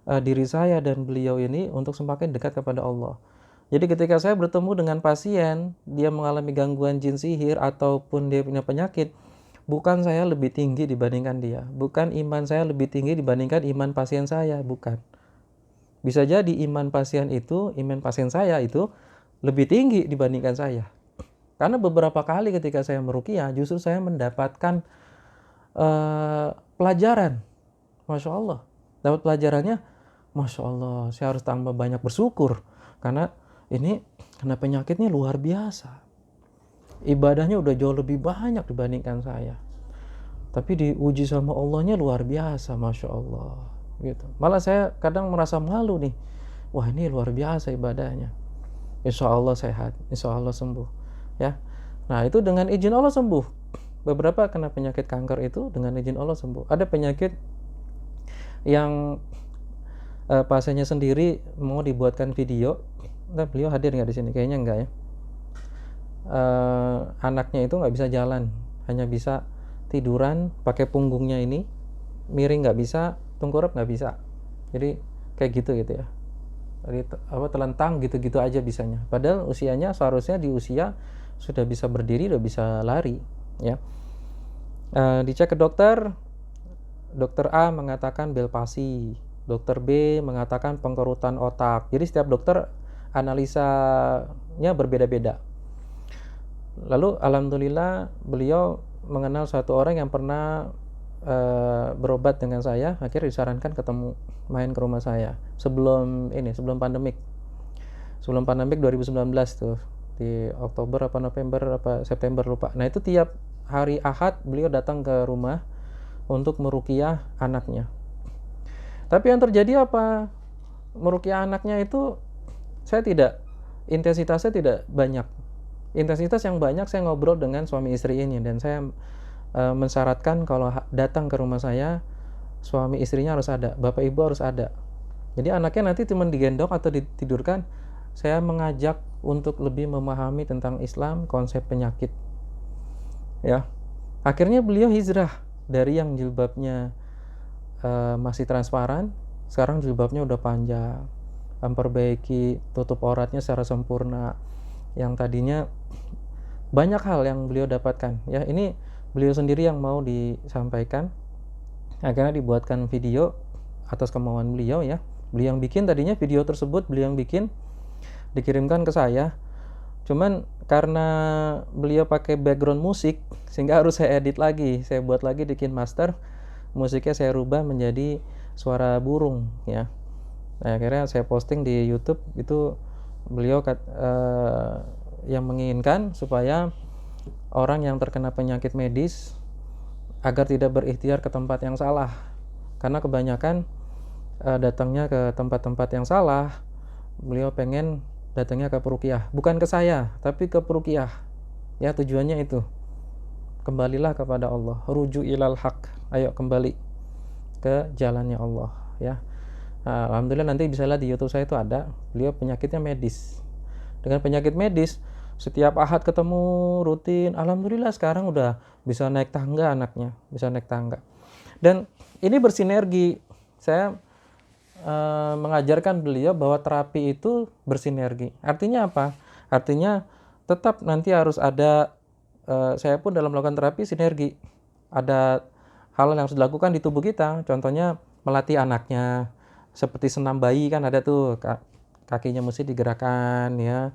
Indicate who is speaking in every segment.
Speaker 1: diri saya dan beliau ini untuk semakin dekat kepada Allah. Jadi ketika saya bertemu dengan pasien, dia mengalami gangguan jin sihir ataupun dia punya penyakit, bukan saya lebih tinggi dibandingkan dia, bukan iman saya lebih tinggi dibandingkan iman pasien saya, bukan. Bisa jadi iman pasien saya itu lebih tinggi dibandingkan saya. Karena beberapa kali ketika saya meruqyah, justru saya mendapatkan pelajaran. Masya Allah. Dapat pelajarannya, Masya Allah, saya harus tambah banyak bersyukur. Karena ini kena penyakitnya luar biasa. Ibadahnya udah jauh lebih banyak dibandingkan saya. Tapi diuji sama Allahnya luar biasa, Masya Allah. Gitu. Malah saya kadang merasa malu nih. Wah, ini luar biasa ibadahnya. Insya Allah sehat, insya Allah sembuh. Ya. Nah, itu dengan izin Allah sembuh. Beberapa kena penyakit kanker itu dengan izin Allah sembuh. Ada penyakit yang pasiennya sendiri mau dibuatkan video. Nah, beliau hadir nggak di sini? Kayaknya enggak ya. Anaknya itu nggak bisa jalan, hanya bisa tiduran pakai punggungnya ini, miring nggak bisa, tengkurap nggak bisa. Jadi kayak gitu ya. Jadi telentang gitu-gitu aja bisanya. Padahal usianya seharusnya di usia sudah bisa berdiri, sudah bisa lari. Ya. Dicek ke dokter A mengatakan Bellpasi, dokter B mengatakan pengkerutan otak. Jadi setiap dokter analisanya berbeda-beda. Lalu alhamdulillah beliau mengenal satu orang yang pernah berobat dengan saya, akhirnya disarankan ketemu main ke rumah saya sebelum pandemik 2019 tuh, di Oktober apa November apa September lupa. Nah itu tiap hari Ahad beliau datang ke rumah untuk meruqyah anaknya. Tapi yang terjadi apa? Meruqyah anaknya itu intensitasnya tidak banyak. Intensitas yang banyak saya ngobrol dengan suami istri ini, dan saya mensyaratkan kalau datang ke rumah saya, suami istrinya harus ada, bapak ibu harus ada. Jadi anaknya nanti cuma digendong atau ditidurkan. Saya mengajak untuk lebih memahami tentang Islam, konsep penyakit. Ya, akhirnya beliau hijrah dari yang jilbabnya masih transparan, sekarang jilbabnya udah panjang, memperbaiki tutup auratnya secara sempurna. Yang tadinya banyak hal yang beliau dapatkan. Ya, ini beliau sendiri yang mau disampaikan. Akhirnya dibuatkan video atas kemauan beliau ya. Beliau yang bikin, tadinya video tersebut beliau yang bikin, dikirimkan ke saya. Cuman karena beliau pakai background musik sehingga harus saya edit lagi, saya buat lagi di KineMaster. Musiknya saya rubah menjadi suara burung ya. Nah, akhirnya saya posting di YouTube. Itu beliau yang menginginkan supaya orang yang terkena penyakit medis agar tidak berikhtiar ke tempat yang salah, karena kebanyakan datangnya ke tempat-tempat yang salah. Beliau pengen datangnya ke peruqyah, bukan ke saya tapi ke peruqyah ya. Tujuannya itu, kembalilah kepada Allah, ruju ilal haq, ayo kembali ke jalannya Allah ya. Nah, alhamdulillah nanti bisa lihat di YouTube saya itu ada, beliau penyakitnya medis. Dengan penyakit medis setiap Ahad ketemu rutin, alhamdulillah sekarang udah bisa naik tangga, anaknya bisa naik tangga. Dan ini bersinergi. Saya mengajarkan beliau bahwa terapi itu bersinergi. Artinya apa? Artinya tetap nanti harus ada, saya pun dalam melakukan terapi sinergi. Ada hal yang harus dilakukan di tubuh kita. Contohnya melatih anaknya, seperti senam bayi kan ada tuh, kakinya mesti digerakkan ya.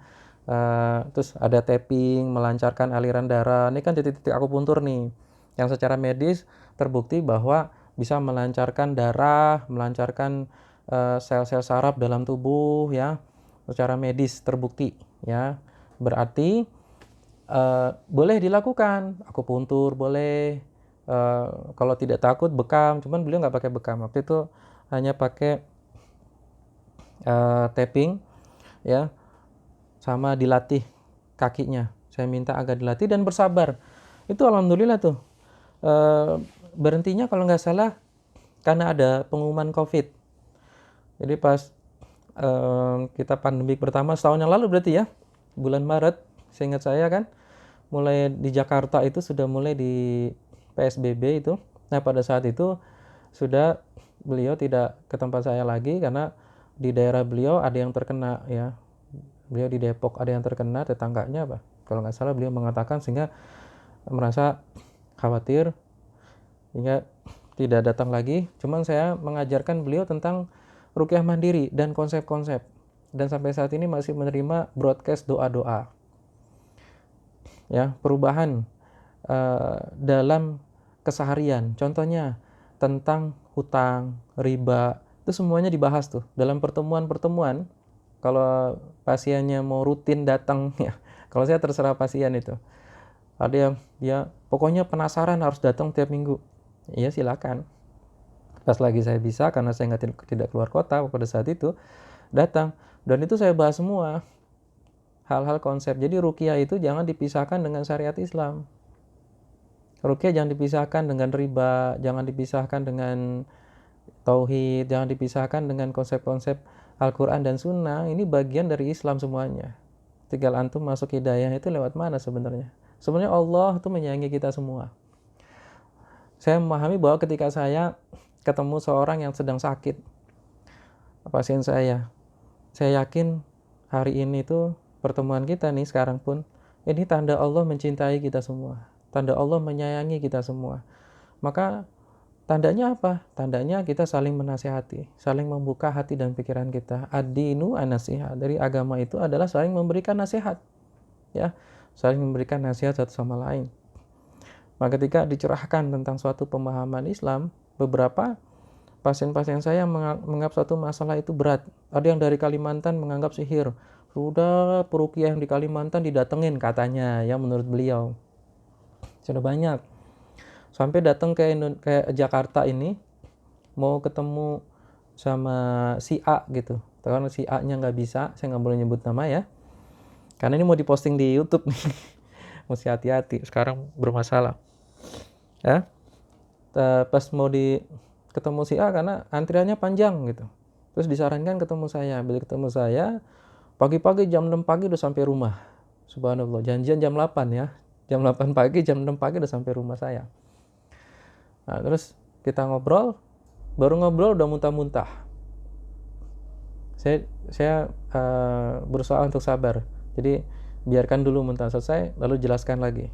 Speaker 1: Terus ada tapping, melancarkan aliran darah. Ini kan titik-titik akupuntur nih, yang secara medis terbukti bahwa bisa melancarkan darah, melancarkan sel-sel saraf dalam tubuh ya. Secara medis terbukti ya. Berarti boleh dilakukan akupuntur, boleh. Kalau tidak takut bekam, cuman beliau nggak pakai bekam waktu itu, hanya pakai tapping ya, sama dilatih kakinya. Saya minta agar dilatih dan bersabar. Itu alhamdulillah tuh berhentinya kalau nggak salah karena ada pengumuman COVID. Jadi pas kita pandemi pertama setahun yang lalu berarti ya, bulan Maret, seingat saya kan, mulai di Jakarta itu sudah mulai di PSBB itu. Nah pada saat itu sudah beliau tidak ke tempat saya lagi karena di daerah beliau ada yang terkena ya. Beliau di Depok ada yang terkena, tetangganya apa? Kalau nggak salah beliau mengatakan, sehingga merasa khawatir hingga tidak datang lagi. Cuman saya mengajarkan beliau tentang ruqyah mandiri dan konsep-konsep. Dan sampai saat ini masih menerima broadcast doa-doa. Ya, perubahan dalam keseharian. Contohnya tentang hutang, riba, itu semuanya dibahas tuh dalam pertemuan-pertemuan. Kalau pasiennya mau rutin datang ya, kalau saya terserah pasien itu. Ada yang dia pokoknya penasaran harus datang tiap minggu. Iya silakan. Pas lagi saya bisa, karena saya tidak keluar kota pada saat itu, datang. Dan itu saya bahas semua hal-hal konsep. Jadi ruqyah itu jangan dipisahkan dengan syariat Islam. Ruqyah jangan dipisahkan dengan riba, jangan dipisahkan dengan tauhid, jangan dipisahkan dengan konsep-konsep Al-Quran dan Sunnah. Ini bagian dari Islam semuanya. Tinggal antum masuk hidayah itu lewat mana sebenarnya? Sebenarnya Allah itu menyayangi kita semua. Saya memahami bahwa ketika saya ketemu seorang yang sedang sakit, pasien saya yakin hari ini tuh pertemuan kita nih sekarang pun, ini tanda Allah mencintai kita semua. Tanda Allah menyayangi kita semua. Maka tandanya apa? Tandanya kita saling menasihati, saling membuka hati dan pikiran kita. Ad-dinu an-nasihat. Dari agama itu adalah saling memberikan nasihat. Ya, saling memberikan nasihat satu sama lain. Maka ketika dicerahkan tentang suatu pemahaman Islam, beberapa pasien-pasien saya menganggap suatu masalah itu berat. Ada yang dari Kalimantan menganggap sihir. Sudah peruqyah yang di Kalimantan didatengin katanya, ya menurut beliau. Sudah banyak. Sampai datang ke Jakarta ini, mau ketemu sama si A gitu. Karena si A-nya nggak bisa, saya nggak boleh nyebut nama ya. Karena ini mau diposting di YouTube nih. Mesti hati-hati, sekarang bermasalah. Ya, pas mau ketemu si A karena antriannya panjang gitu. Terus disarankan ketemu saya. Bila ketemu saya, pagi-pagi jam 6 pagi udah sampai rumah. Subhanallah, janjian jam 8 ya. Jam 8 pagi, jam 6 pagi udah sampai rumah saya. Nah, terus kita ngobrol, baru ngobrol udah muntah-muntah. Saya berusaha untuk sabar. Jadi biarkan dulu muntah selesai, lalu jelaskan lagi.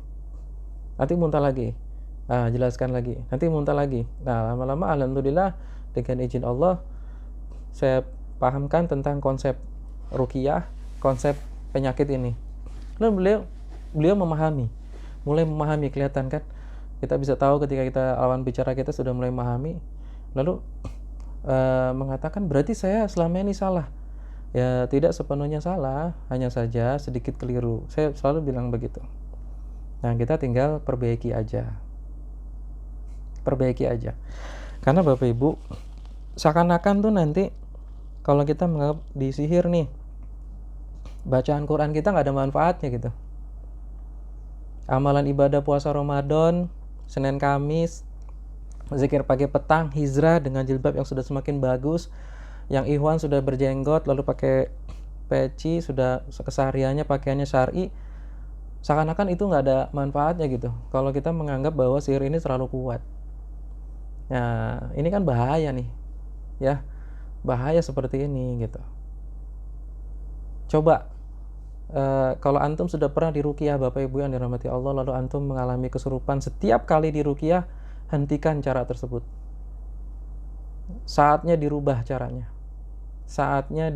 Speaker 1: Nanti muntah lagi. Jelaskan lagi. Nanti muntah lagi. Nah, lama-lama alhamdulillah dengan izin Allah saya pahamkan tentang konsep ruqyah, konsep penyakit ini. Lalu beliau memahami. Mulai memahami, kelihatan kan? Kita bisa tahu ketika kita lawan bicara kita sudah mulai memahami. Lalu mengatakan berarti saya selama ini salah. Ya, tidak sepenuhnya salah, hanya saja sedikit keliru. Saya selalu bilang begitu. Nah, kita tinggal perbaiki aja. Karena Bapak Ibu, seakan-akan tuh nanti kalau kita menganggap disihir nih, bacaan Quran kita nggak ada manfaatnya gitu. Amalan ibadah puasa Ramadan, Senin Kamis, zikir pagi petang, hijrah dengan jilbab yang sudah semakin bagus, yang ikhwan sudah berjenggot lalu pakai peci, sudah kesehariannya pakaiannya syar'i, seakan-akan itu nggak ada manfaatnya gitu kalau kita menganggap bahwa sihir ini terlalu kuat. Nah, ini kan bahaya nih ya, bahaya seperti ini gitu. Coba kalau antum sudah pernah diruqyah Bapak Ibu yang dirahmati Allah, lalu antum mengalami kesurupan, setiap kali diruqyah hentikan cara tersebut. Saatnya dirubah caranya. Saatnya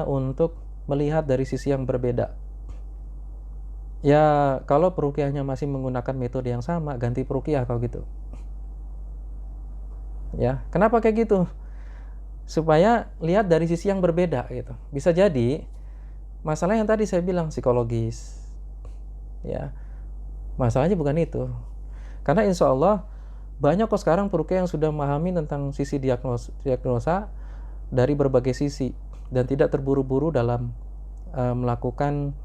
Speaker 1: untuk melihat dari sisi yang berbeda. Ya, kalau peruqyahnya masih menggunakan metode yang sama, ganti peruqyah kalau gitu. Ya, kenapa kayak gitu? Supaya lihat dari sisi yang berbeda gitu. Bisa jadi masalah yang tadi saya bilang psikologis. Ya. Masalahnya bukan itu. Karena insya Allah banyak kok sekarang peruqyah yang sudah memahami tentang sisi diagnosa dari berbagai sisi dan tidak terburu-buru dalam melakukan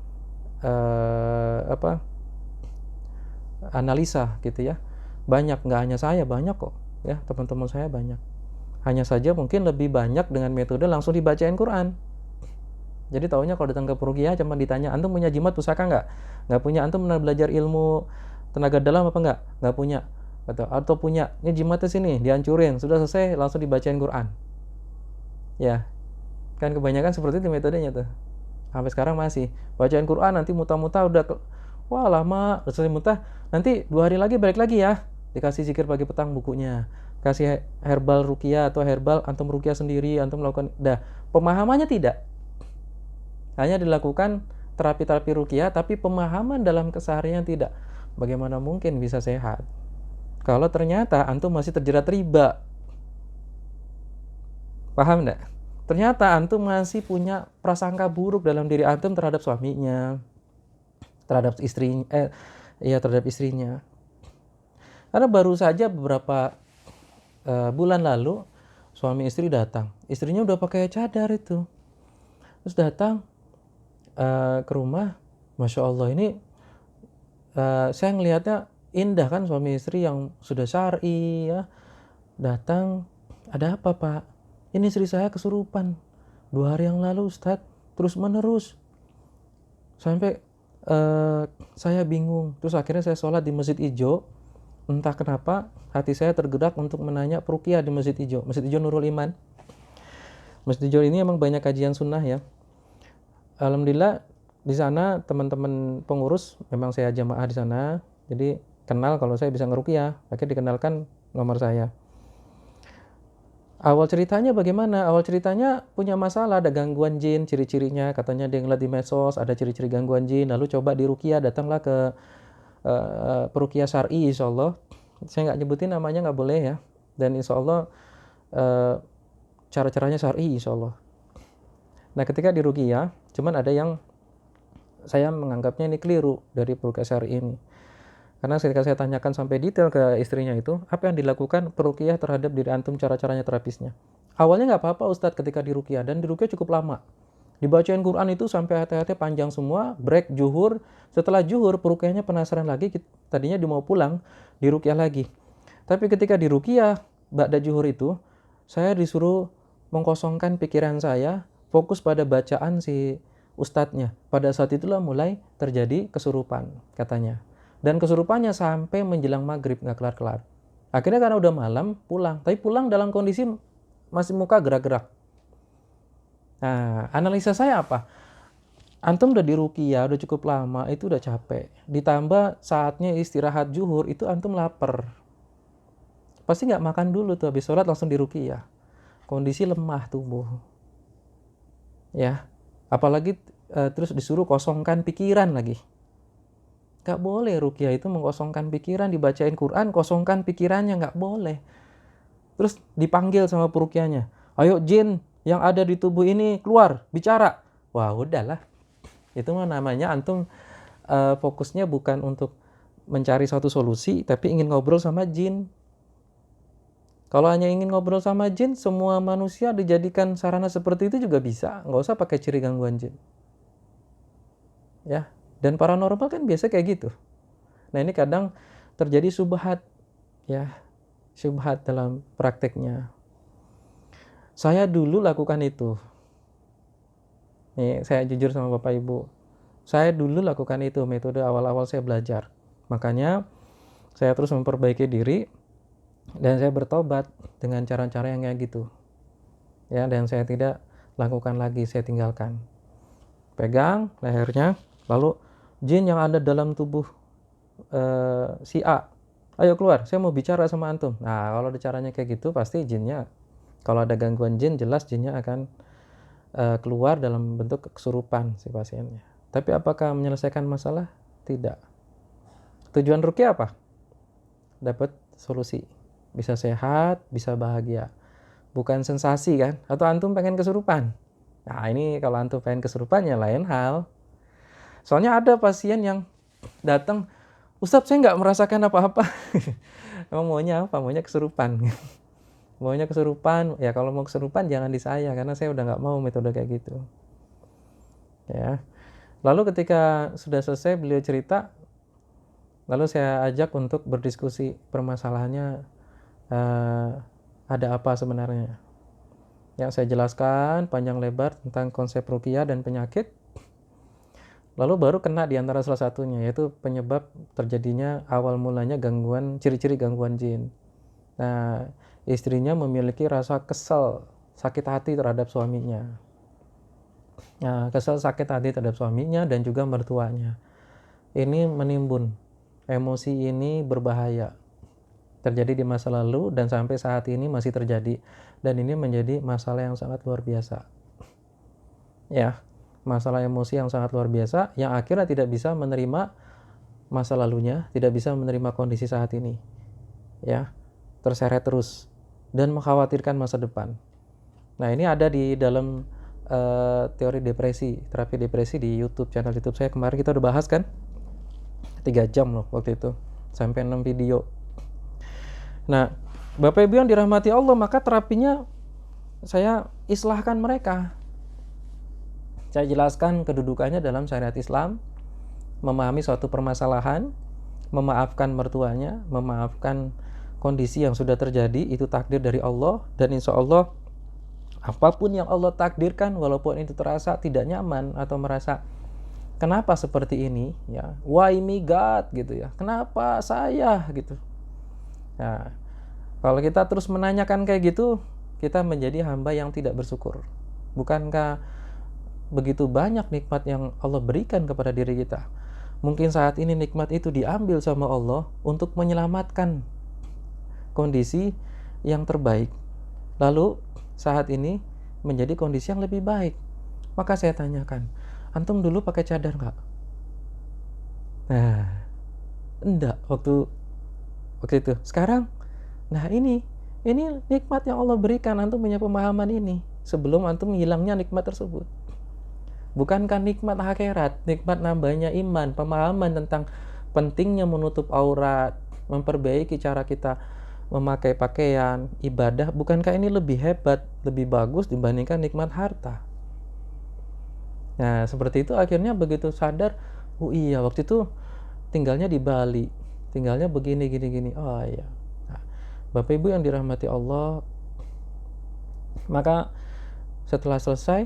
Speaker 1: analisa gitu ya. Banyak, nggak hanya saya, banyak kok ya, teman-teman saya banyak. Hanya saja mungkin lebih banyak dengan metode langsung dibacain Quran. Jadi taunya kalau datang ke peruqyah cuma ditanya, antum punya jimat pusaka nggak punya. Antum pernah belajar ilmu tenaga dalam apa nggak punya. atau punya, ini jimatnya sini, dihancurin, sudah selesai langsung dibacain Quran. Ya, kan kebanyakan seperti itu metodenya tuh. Sampai sekarang masih bacain Quran, nanti muntah-muntah udah wah lama, selesai muntah, nanti 2 hari lagi balik lagi ya, dikasih zikir pagi petang bukunya, kasih herbal ruqyah atau herbal antum ruqyah sendiri, antum melakukan, dah pemahamannya tidak, hanya dilakukan terapi-terapi ruqyah tapi pemahaman dalam keseharian tidak. Bagaimana mungkin bisa sehat kalau ternyata antum masih terjerat riba? Paham enggak? Ternyata antum masih punya prasangka buruk dalam diri antum terhadap suaminya, terhadap istrinya, terhadap istrinya. Karena baru saja beberapa bulan lalu suami istri datang, istrinya udah pakai cadar itu, terus datang ke rumah, masya Allah ini saya ngelihatnya indah kan, suami istri yang sudah syar'i ya, datang, ada apa Pak? Ini istri saya kesurupan 2 hari yang lalu Ustadz, terus menerus sampai saya bingung. Terus akhirnya saya sholat di Masjid Ijo, entah kenapa hati saya tergerak untuk menanya peruqyah di Masjid Ijo, Masjid Ijo Nurul Iman. Masjid Ijo ini emang banyak kajian sunnah ya. Alhamdulillah di sana teman-teman pengurus memang saya jamaah di sana, jadi kenal kalau saya bisa ngeruqyah, akhirnya dikenalkan nomor saya. Awal ceritanya bagaimana? Awal ceritanya punya masalah, ada gangguan jin, ciri-cirinya katanya dia ngeliat di medsos ada ciri-ciri gangguan jin, lalu coba diruqyah, datanglah ke peruqyah syar'i insyaallah. Saya nggak nyebutin namanya, nggak boleh ya. Dan insyaallah cara-caranya syar'i insyaallah. Nah, ketika diruqyah, cuman ada yang saya menganggapnya ini keliru dari peruqyah syar'i ini. Karena ketika saya tanyakan sampai detail ke istrinya itu, apa yang dilakukan peruqyah terhadap diri antum, cara-caranya terapisnya. Awalnya nggak apa-apa Ustadz ketika diruqyah, dan diruqyah cukup lama. Dibacain Quran itu sampai hati-hati panjang semua, break zuhur. Setelah zuhur peruqyahnya penasaran lagi, tadinya dia mau pulang, diruqyah lagi. Tapi ketika diruqyah ba'da zuhur itu, saya disuruh mengkosongkan pikiran saya, fokus pada bacaan si ustadznya. Pada saat itulah mulai terjadi kesurupan katanya. Dan kesurupannya sampai menjelang maghrib, nggak kelar-kelar. Akhirnya karena udah malam, pulang. Tapi pulang dalam kondisi masih muka gerak-gerak. Nah, analisa saya apa? Antum udah diruqyah, udah cukup lama, itu udah capek. Ditambah saatnya istirahat zuhur, itu antum lapar. Pasti nggak makan dulu tuh, habis sholat langsung diruqyah. Kondisi lemah tubuh. Ya, apalagi terus disuruh kosongkan pikiran lagi. Gak boleh ruqyah itu mengkosongkan pikiran, dibacain Quran, kosongkan pikirannya, gak boleh. Terus dipanggil sama peruqyahnya, ayo jin yang ada di tubuh ini keluar, bicara. Wah udahlah, itu mah namanya antum fokusnya bukan untuk mencari suatu solusi, tapi ingin ngobrol sama jin. Kalau hanya ingin ngobrol sama jin, semua manusia dijadikan sarana seperti itu juga bisa, nggak usah pakai ciri gangguan jin. Ya. Dan paranormal kan biasa kayak gitu. Nah ini kadang terjadi syubhat, ya, syubhat dalam prakteknya. Saya dulu lakukan itu. Nih saya jujur sama Bapak Ibu. Saya dulu lakukan itu, metode awal-awal saya belajar. Makanya saya terus memperbaiki diri dan saya bertobat dengan cara-cara yang kayak gitu. Ya, dan saya tidak lakukan lagi, saya tinggalkan. Pegang lehernya, lalu jin yang ada dalam tubuh si A, ayo keluar, saya mau bicara sama antum. Nah kalau ada caranya kayak gitu, pasti jinnya, kalau ada gangguan jin, jelas jinnya akan keluar dalam bentuk kesurupan si pasiennya. Tapi apakah menyelesaikan masalah? Tidak. Tujuan ruqyah apa? Dapat solusi, bisa sehat, bisa bahagia, bukan sensasi kan? Atau antum pengen kesurupan? Nah ini kalau antum pengen kesurupan ya lain hal. Soalnya ada pasien yang datang, Ustadz saya nggak merasakan apa-apa. Emang maunya apa? Maunya kesurupan. Maunya kesurupan. Ya kalau mau kesurupan jangan di saya, karena saya udah nggak mau metode kayak gitu. Ya. Lalu ketika sudah selesai beliau cerita, lalu saya ajak untuk berdiskusi permasalahannya, ada apa sebenarnya. Yang saya jelaskan panjang lebar tentang konsep ruqyah dan penyakit. Lalu baru kena di antara salah satunya, yaitu penyebab terjadinya awal mulanya gangguan, ciri-ciri gangguan jin. Nah, istrinya memiliki rasa kesal, sakit hati terhadap suaminya. Nah, kesal sakit hati terhadap suaminya dan juga mertuanya. Ini menimbun. Emosi ini berbahaya. Terjadi di masa lalu dan sampai saat ini masih terjadi. Dan ini menjadi masalah yang sangat luar biasa. Ya, masalah emosi yang sangat luar biasa yang akhirnya tidak bisa menerima masa lalunya, tidak bisa menerima kondisi saat ini. Ya, terseret terus dan mengkhawatirkan masa depan. Nah, ini ada di dalam teori depresi, terapi depresi di YouTube, channel YouTube saya. Kemarin kita udah bahas kan, 3 jam loh waktu itu, sampai 6 video. Nah, Bapak Ibu yang dirahmati Allah, maka terapinya saya islahkan mereka. Saya jelaskan kedudukannya dalam syariat Islam, memahami suatu permasalahan, memaafkan mertuanya, memaafkan kondisi yang sudah terjadi, itu takdir dari Allah, dan insya Allah apapun yang Allah takdirkan, walaupun itu terasa tidak nyaman atau merasa kenapa seperti ini, ya, why me God, gitu ya, kenapa saya, gitu. Nah, kalau kita terus menanyakan kayak gitu, kita menjadi hamba yang tidak bersyukur. Bukankah begitu banyak nikmat yang Allah berikan kepada diri kita? Mungkin saat ini nikmat itu diambil sama Allah untuk menyelamatkan kondisi yang terbaik. Lalu saat ini menjadi kondisi yang lebih baik. Maka saya tanyakan, antum dulu pakai cadar nggak? Nah, enggak waktu itu. Sekarang, nah ini nikmat yang Allah berikan, antum punya pemahaman ini sebelum antum hilangnya nikmat tersebut. Bukankah nikmat akhirat, nikmat nambahnya iman, pemahaman tentang pentingnya menutup aurat, memperbaiki cara kita memakai pakaian, ibadah, bukankah ini lebih hebat, lebih bagus dibandingkan nikmat harta? Nah, seperti itu akhirnya begitu sadar, oh iya waktu itu tinggalnya di Bali, tinggalnya begini, gini. Oh iya. Nah, Bapak Ibu yang dirahmati Allah, maka setelah selesai,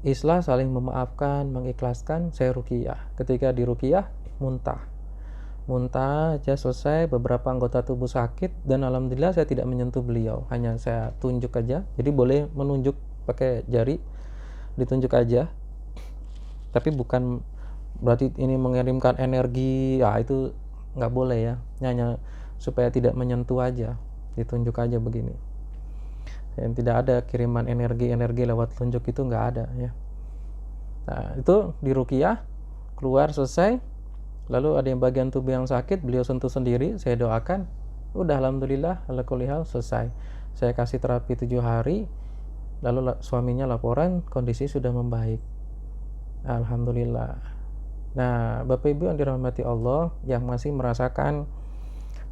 Speaker 1: islah, saling memaafkan, mengikhlaskan, saya ruqyah. Ketika di ruqyah, muntah aja selesai, beberapa anggota tubuh sakit, dan alhamdulillah saya tidak menyentuh beliau, hanya saya tunjuk aja. Jadi boleh menunjuk pakai jari, ditunjuk aja, tapi bukan berarti ini mengirimkan energi, ya itu nggak boleh ya, hanya supaya tidak menyentuh aja, ditunjuk aja begini. Dan tidak ada kiriman energi lewat tunjuk, itu nggak ada ya. Nah, itu di ruqyah, keluar selesai. Lalu ada yang bagian tubuh yang sakit, beliau sentuh sendiri, saya doakan, udah alhamdulillah, ala kulli hal selesai. Saya kasih terapi 7 hari, lalu suaminya laporan kondisi sudah membaik, alhamdulillah. Nah, Bapak Ibu yang dirahmati Allah, yang masih merasakan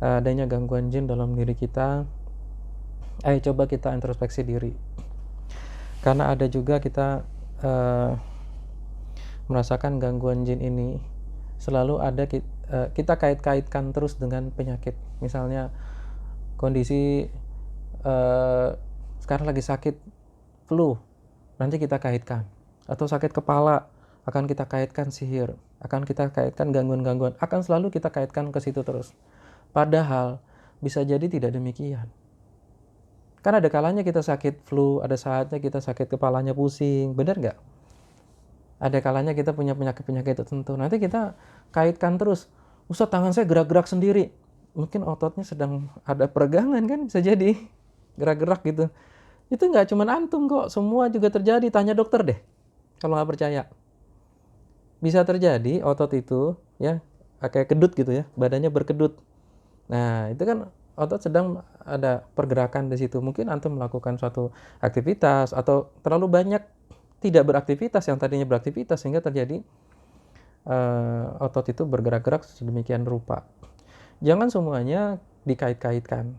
Speaker 1: adanya gangguan jin dalam diri kita, ayo coba kita introspeksi diri, karena ada juga kita merasakan gangguan jin ini selalu ada, kita kait-kaitkan terus dengan penyakit. Misalnya kondisi sekarang lagi sakit flu, nanti kita kaitkan, atau sakit kepala akan kita kaitkan sihir, akan kita kaitkan gangguan-gangguan, akan selalu kita kaitkan ke situ terus. Padahal bisa jadi tidak demikian. Kan ada kalanya kita sakit flu, ada saatnya kita sakit kepalanya pusing, benar nggak? Ada kalanya kita punya penyakit-penyakit tertentu, nanti kita kaitkan terus. Ustaz, tangan saya gerak-gerak sendiri, mungkin ototnya sedang ada peregangan, kan bisa jadi gerak-gerak gitu. Itu nggak cuma antum kok, semua juga terjadi. Tanya dokter deh kalau nggak percaya. Bisa terjadi otot itu ya kayak kedut gitu ya, badannya berkedut. Nah, itu kan otot sedang ada pergerakan di situ. Mungkin antum melakukan suatu aktivitas atau terlalu banyak tidak beraktivitas yang tadinya beraktivitas, sehingga terjadi otot itu bergerak-gerak sedemikian rupa. Jangan semuanya dikait-kaitkan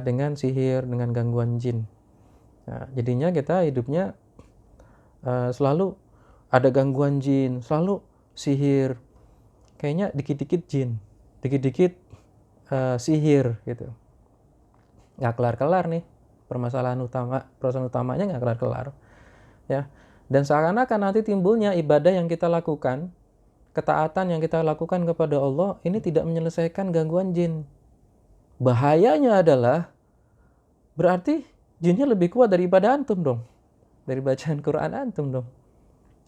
Speaker 1: dengan sihir, dengan gangguan jin. Nah, jadinya kita hidupnya selalu ada gangguan jin, selalu sihir. Kayaknya dikit-dikit jin, dikit-dikit sihir gitu. Nggak kelar-kelar nih permasalahan utamanya, nggak kelar-kelar. Ya, Dan seakan-akan nanti timbulnya ibadah yang kita lakukan, ketaatan yang kita lakukan kepada Allah, ini tidak menyelesaikan gangguan jin. Bahayanya adalah, berarti jinnya lebih kuat daripada antum dong. Dari bacaan Quran antum dong.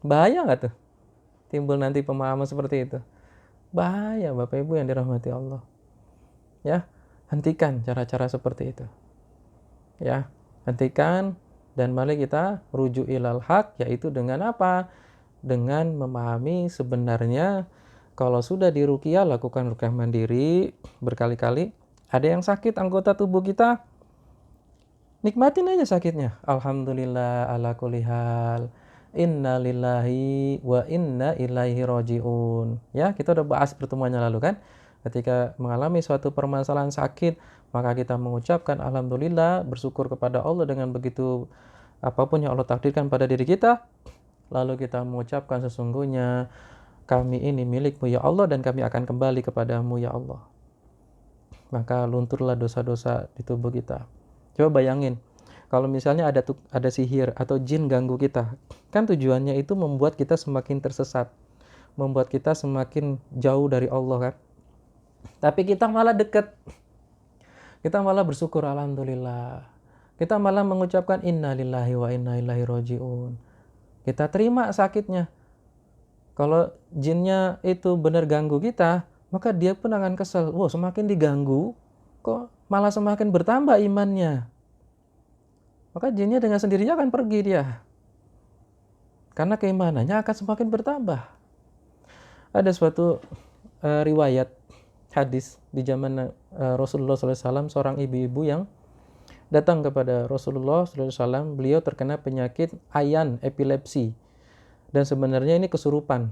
Speaker 1: Bahaya nggak tuh? Timbul nanti pemahaman seperti itu. Bahaya Bapak Ibu yang dirahmati Allah. Ya, hentikan cara-cara seperti itu. Ya, hentikan dan mari kita rujuk ilal haq, yaitu dengan apa? Dengan memahami sebenarnya kalau sudah diruqyah, lakukan ruqyah mandiri berkali-kali. Ada yang sakit anggota tubuh kita, nikmatin aja sakitnya. Alhamdulillah ala kulli hal. Inna lillahi wa inna ilaihi roji'un. Ya, kita udah bahas pertemuannya lalu kan. Ketika mengalami suatu permasalahan sakit, maka kita mengucapkan alhamdulillah, bersyukur kepada Allah dengan begitu apapun yang Allah takdirkan pada diri kita. Lalu kita mengucapkan sesungguhnya kami ini milik-Mu ya Allah dan kami akan kembali kepadamu ya Allah. Maka lunturlah dosa-dosa di tubuh kita. Coba bayangin, kalau misalnya ada sihir atau jin ganggu kita, kan tujuannya itu membuat kita semakin tersesat, membuat kita semakin jauh dari Allah kan. Tapi kita malah dekat, kita malah bersyukur alhamdulillah, kita malah mengucapkan inna lillahi wa inna ilaihi roji'un. Kita terima sakitnya. Kalau jinnya itu benar ganggu kita, maka dia pun akan kesel. Wah, semakin diganggu, kok malah semakin bertambah imannya. Maka jinnya dengan sendirinya akan pergi dia. Karena keimanannya akan semakin bertambah. Ada suatu riwayat hadis di zaman Rasulullah SAW, seorang ibu-ibu yang datang kepada Rasulullah SAW. Beliau terkena penyakit ayan, epilepsi. Dan sebenarnya ini kesurupan.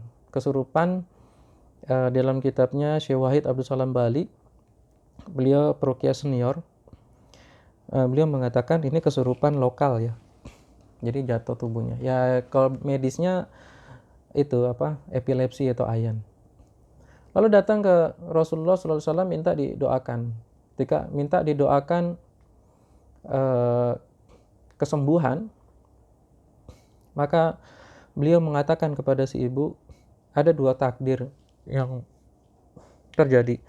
Speaker 1: Dalam kitabnya Syekh Wahid Abdul Salam Bali, beliau peruqyah senior, beliau mengatakan ini kesurupan lokal ya. Jadi jatuh tubuhnya. Ya kalau medisnya itu epilepsi atau ayan. Lalu datang ke Rasulullah SAW minta didoakan. Ketika minta didoakan kesembuhan, maka beliau mengatakan kepada si ibu, ada dua takdir yang terjadi.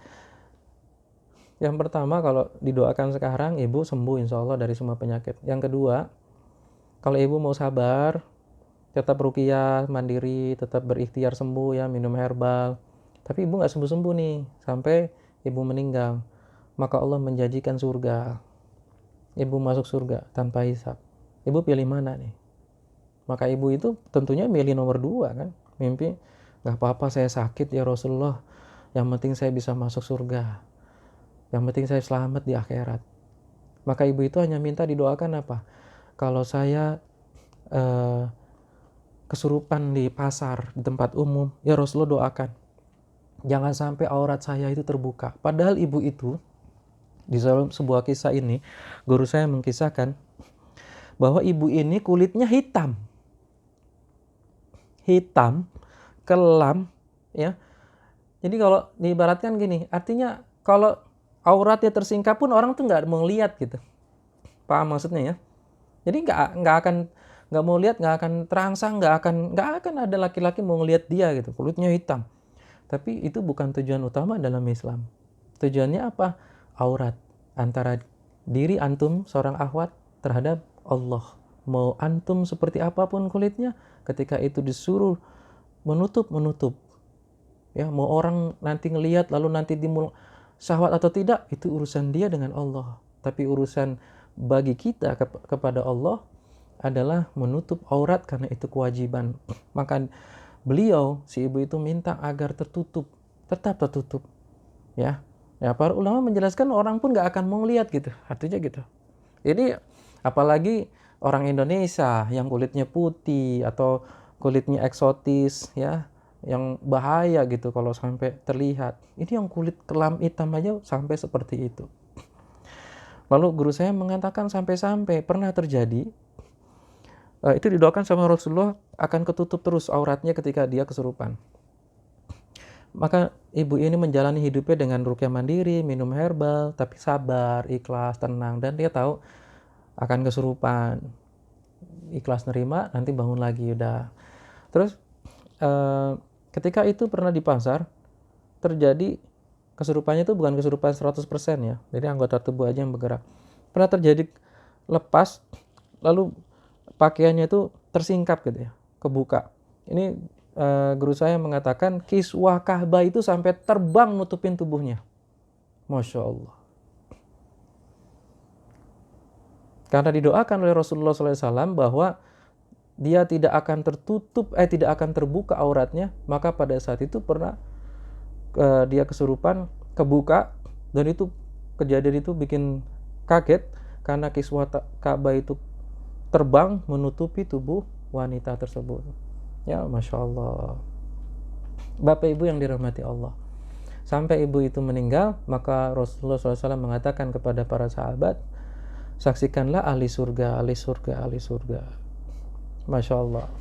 Speaker 1: Yang pertama, kalau didoakan sekarang, ibu sembuh insya Allah dari semua penyakit. Yang kedua, kalau ibu mau sabar, tetap ruqyah mandiri, tetap berikhtiar sembuh ya, minum herbal. Tapi ibu nggak sembuh-sembuh nih, sampai ibu meninggal. Maka Allah menjanjikan surga. Ibu masuk surga tanpa hisab. Ibu pilih mana nih? Maka ibu itu tentunya milih nomor 2 kan. Mimpi, gak apa-apa saya sakit ya Rasulullah. Yang penting saya bisa masuk surga. Yang penting saya selamat di akhirat. Maka ibu itu hanya minta didoakan apa? Kalau saya kesurupan di pasar, di tempat umum, ya Rasulullah doakan. Jangan sampai aurat saya itu terbuka. Padahal ibu itu, di dalam sebuah kisah ini, guru saya mengkisahkan bahwa ibu ini kulitnya hitam, kelam, ya. Jadi kalau diibaratkan gini, artinya kalau auratnya tersingkap pun orang tuh nggak mau lihat gitu. Paham maksudnya ya? Jadi nggak mau lihat, nggak akan terangsang, nggak akan ada laki-laki mau ngelihat dia gitu, kulitnya hitam. Tapi itu bukan tujuan utama dalam Islam. Tujuannya apa? Aurat antara diri antum seorang akhwat terhadap Allah. Mau antum seperti apapun kulitnya, ketika itu disuruh menutup. Ya, mau orang nanti ngelihat lalu nanti timbul syahwat atau tidak, itu urusan dia dengan Allah. Tapi urusan bagi kita kepada Allah adalah menutup aurat karena itu kewajiban. Maka beliau, si ibu itu minta agar tertutup, tetap tertutup. Ya, para ulama menjelaskan orang pun nggak akan mau lihat gitu, artinya gitu. Jadi apalagi orang Indonesia yang kulitnya putih atau kulitnya eksotis ya, yang bahaya gitu kalau sampai terlihat. Ini yang kulit kelam hitam aja sampai seperti itu. Lalu guru saya mengatakan sampai-sampai pernah terjadi itu didoakan sama Rasulullah akan ketutup terus auratnya ketika dia kesurupan. Maka ibu ini menjalani hidupnya dengan ruqyah mandiri, minum herbal, tapi sabar, ikhlas, tenang, dan dia tahu akan kesurupan. ikhlas nerima, nanti bangun lagi udah. Terus ketika itu pernah di pasar terjadi kesurupannya itu bukan kesurupan 100% ya. Jadi anggota tubuh aja yang bergerak. Pernah terjadi lepas lalu pakaiannya itu tersingkap gitu ya, kebuka. Ini guru saya mengatakan kiswah Ka'bah itu sampai terbang nutupin tubuhnya. Masya Allah. Karena didoakan oleh Rasulullah SAW bahwa dia tidak akan tidak akan terbuka auratnya, maka pada saat itu pernah dia kesurupan, kebuka, dan itu kejadian itu bikin kaget karena kiswah Ka'bah itu terbang menutupi tubuh wanita tersebut. Ya, Masya Allah. Bapak Ibu yang dirahmati Allah. Sampai ibu itu meninggal, maka Rasulullah SAW mengatakan kepada para sahabat, saksikanlah ahli surga, ahli surga, ahli surga. Masya Allah.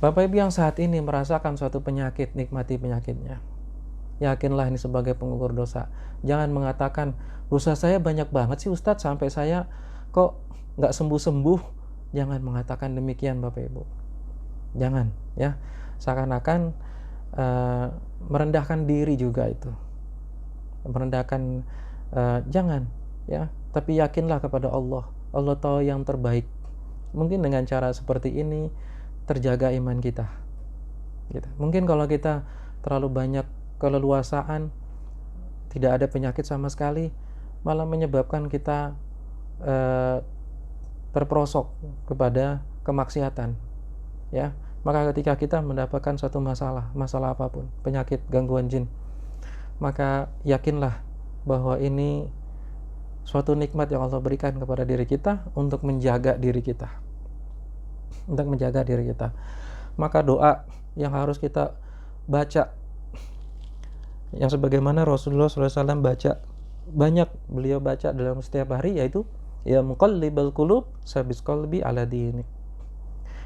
Speaker 1: Bapak Ibu yang saat ini merasakan suatu penyakit, nikmati penyakitnya. Yakinlah ini sebagai pengukur dosa. Jangan mengatakan, dosa saya banyak banget sih Ustadz, sampai saya kok nggak sembuh-sembuh. Jangan mengatakan demikian Bapak Ibu. Jangan ya. Seakan-akan merendahkan diri juga itu. Merendahkan, jangan ya. Tapi yakinlah kepada Allah. Allah tahu yang terbaik. Mungkin dengan cara seperti ini terjaga iman kita. Gitu. Mungkin kalau kita terlalu banyak keleluasaan, tidak ada penyakit sama sekali, malah menyebabkan kita terperosok kepada kemaksiatan. Ya, maka ketika kita mendapatkan satu masalah apapun, penyakit, gangguan jin, maka yakinlah bahwa ini suatu nikmat yang Allah berikan kepada diri kita untuk menjaga diri kita. Untuk menjaga diri kita. Maka doa yang harus kita baca, yang sebagaimana Rasulullah SAW baca, banyak beliau baca dalam setiap hari, yaitu ya muqallibal qulub sabis qalbi ala dinik.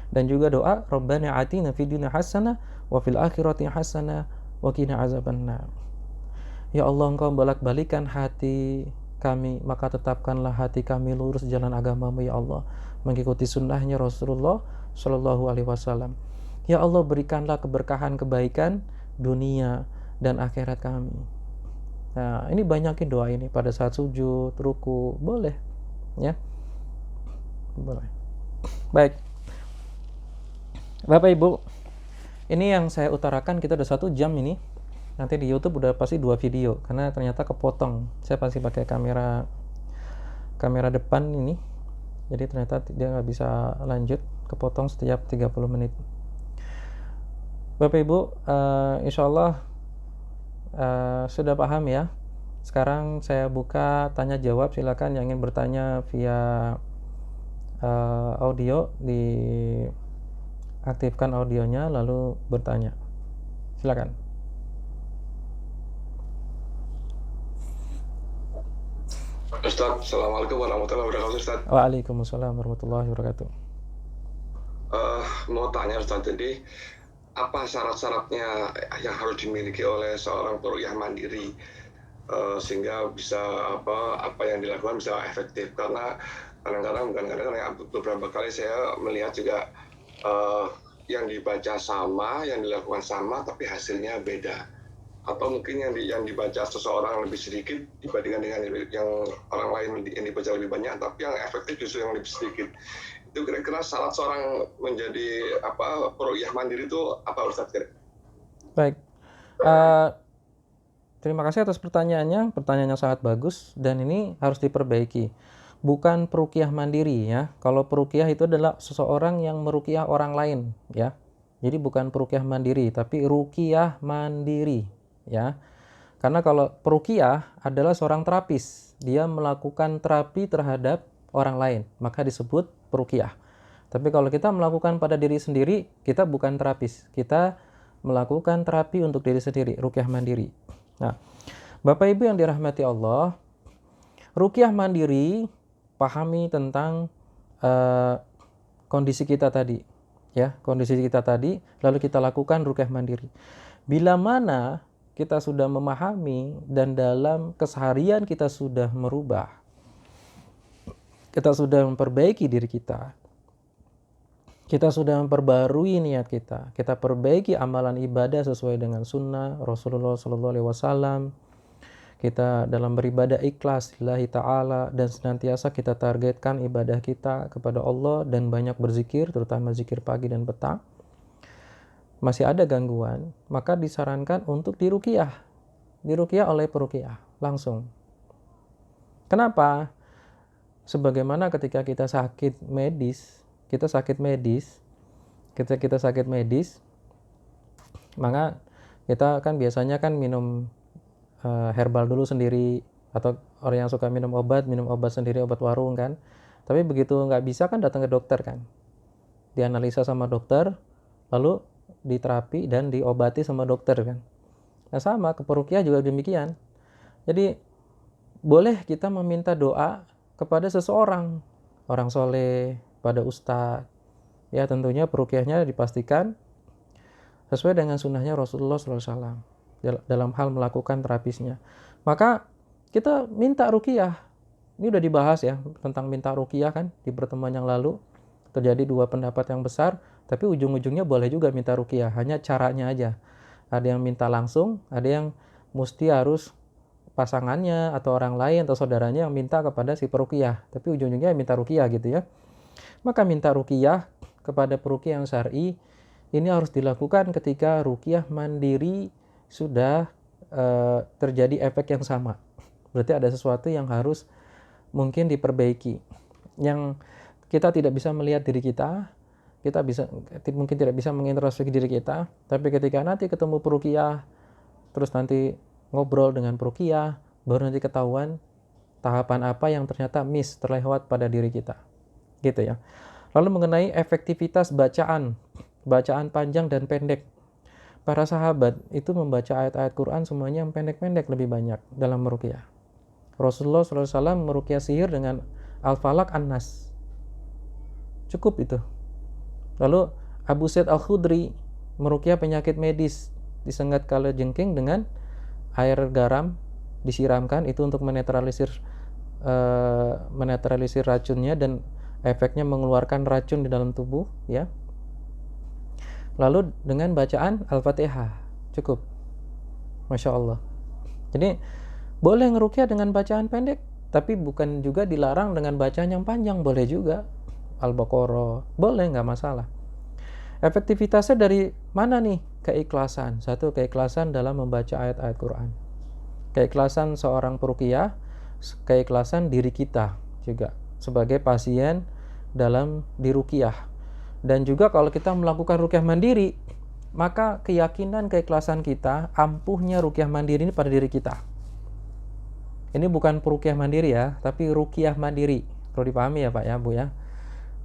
Speaker 1: Dan juga doa Rabbana atina fid dunya hasanah wa fil akhirati hasanah wa qina azabannar. Ya Allah, Engkau bolak-balikan hati kami, maka tetapkanlah hati kami lurus jalan agamamu ya Allah, mengikuti sunnahnya Rasulullah Shallallahu Alaihi Wasallam. Ya Allah, berikanlah keberkahan kebaikan dunia dan akhirat kami. Nah, ini banyakin doa ini pada saat sujud, ruku, boleh ya, boleh. Baik Bapak Ibu, ini yang saya utarakan, kita udah 1 jam ini. Nanti di YouTube udah pasti 2 video karena ternyata kepotong. Saya pasti pakai kamera depan ini, jadi ternyata dia nggak bisa lanjut, kepotong setiap 30 menit. Bapak Ibu, insya Allah sudah paham ya. Sekarang saya buka tanya jawab, silakan yang ingin bertanya via audio, diaktifkan audionya lalu bertanya, silakan.
Speaker 2: Ustaz, Assalamualaikum warahmatullahi wabarakatuh, Ustaz.
Speaker 1: Waalaikumsalam warahmatullahi wabarakatuh.
Speaker 2: Mau tanya Ustaz, jadi apa syarat-syaratnya yang harus dimiliki oleh seorang peruqyah mandiri sehingga bisa apa yang dilakukan bisa efektif? Karena kadang-kadang beberapa kali saya melihat juga yang dibaca sama, yang dilakukan sama, tapi hasilnya beda. Atau mungkin yang dibaca seseorang lebih sedikit dibandingkan dengan yang orang lain yang dibaca lebih banyak, tapi yang efektif justru yang lebih sedikit. Itu kira-kira syarat seorang menjadi peruqyah mandiri itu apa, Ustaz?
Speaker 1: Baik, terima kasih atas pertanyaannya sangat bagus dan ini harus diperbaiki. Bukan peruqyah mandiri ya. Kalau peruqyah itu adalah seseorang yang meruqyah orang lain ya. Jadi bukan peruqyah mandiri, tapi ruqyah mandiri ya. Karena kalau peruqyah adalah seorang terapis, dia melakukan terapi terhadap orang lain, maka disebut peruqyah. Tapi kalau kita melakukan pada diri sendiri, kita bukan terapis, kita melakukan terapi untuk diri sendiri, ruqyah mandiri. Nah, Bapak Ibu yang dirahmati Allah, ruqyah mandiri pahami tentang kondisi kita tadi ya, kondisi kita tadi, lalu kita lakukan ruqyah mandiri. Bila mana kita sudah memahami dan dalam keseharian kita sudah merubah, kita sudah memperbaiki diri kita, kita sudah memperbarui niat kita perbaiki amalan ibadah sesuai dengan sunnah Rasulullah SAW, kita dalam beribadah ikhlas lillahi ta'ala, dan senantiasa kita targetkan ibadah kita kepada Allah dan banyak berzikir, terutama zikir pagi dan petang, masih ada gangguan, maka disarankan untuk diruqyah oleh peruqyah langsung. Kenapa? Sebagaimana ketika kita sakit medis, maka kita kan biasanya kan minum herbal dulu sendiri, atau orang yang suka minum obat sendiri, obat warung kan. Tapi begitu nggak bisa kan datang ke dokter kan, dianalisa sama dokter, lalu diterapi dan diobati sama dokter kan. Nah sama, ke peruqyah juga demikian. Jadi boleh kita meminta doa kepada seseorang, orang soleh, pada ustadz, ya tentunya peruqyahnya dipastikan sesuai dengan sunnahnya Rasulullah SAW dalam hal melakukan terapisnya. Maka kita minta ruqyah. Ini udah dibahas ya tentang minta ruqyah kan di pertemuan yang lalu. Terjadi dua pendapat yang besar, tapi ujung-ujungnya boleh juga minta ruqyah, hanya caranya aja. Ada yang minta langsung, ada yang mesti harus pasangannya atau orang lain atau saudaranya yang minta kepada si peruqyah, tapi ujung-ujungnya minta ruqyah gitu ya. Maka minta ruqyah kepada peruqyah yang syar'i ini harus dilakukan ketika ruqyah mandiri sudah terjadi efek yang sama. Berarti ada sesuatu yang harus mungkin diperbaiki, yang kita tidak bisa melihat diri kita mungkin tidak bisa mengintrospeksi diri kita, tapi ketika nanti ketemu peruqyah, terus nanti ngobrol dengan peruqyah, baru nanti ketahuan tahapan apa yang ternyata terlewat pada diri kita, gitu ya. Lalu mengenai efektivitas bacaan panjang dan pendek, para sahabat itu membaca ayat-ayat Quran semuanya yang pendek-pendek lebih banyak dalam meruqyah. Rasulullah SAW meruqyah sihir dengan Al-Falaq An-Nas, cukup itu. Lalu Abu Sa'id Al-Khudri meruqyah penyakit medis, disengat kalajengking dengan air garam disiramkan, itu untuk menetralisir racunnya dan efeknya mengeluarkan racun di dalam tubuh ya. Lalu dengan bacaan Al-Fatihah cukup, Masya Allah. Jadi boleh ngeruqyah dengan bacaan pendek, tapi bukan juga dilarang dengan bacaan yang panjang, boleh juga. Al-Baqarah boleh, nggak masalah. Efektivitasnya dari mana nih? Keikhlasan. Satu, keikhlasan dalam membaca ayat-ayat Quran, keikhlasan seorang peruqyah, keikhlasan diri kita juga sebagai pasien dalam diruqyah. Dan juga kalau kita melakukan ruqyah mandiri, maka keyakinan keikhlasan kita, ampuhnya ruqyah mandiri ini pada diri kita. Ini bukan peruqyah mandiri ya, tapi ruqyah mandiri. Perlu dipahami ya Pak ya Bu ya.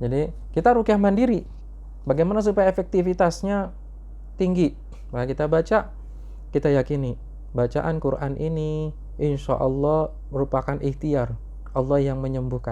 Speaker 1: Jadi kita ruqyah mandiri, bagaimana supaya efektivitasnya tinggi? Nah, kita baca, kita yakini bacaan Quran ini insya Allah merupakan ikhtiar Allah yang menyembuhkan.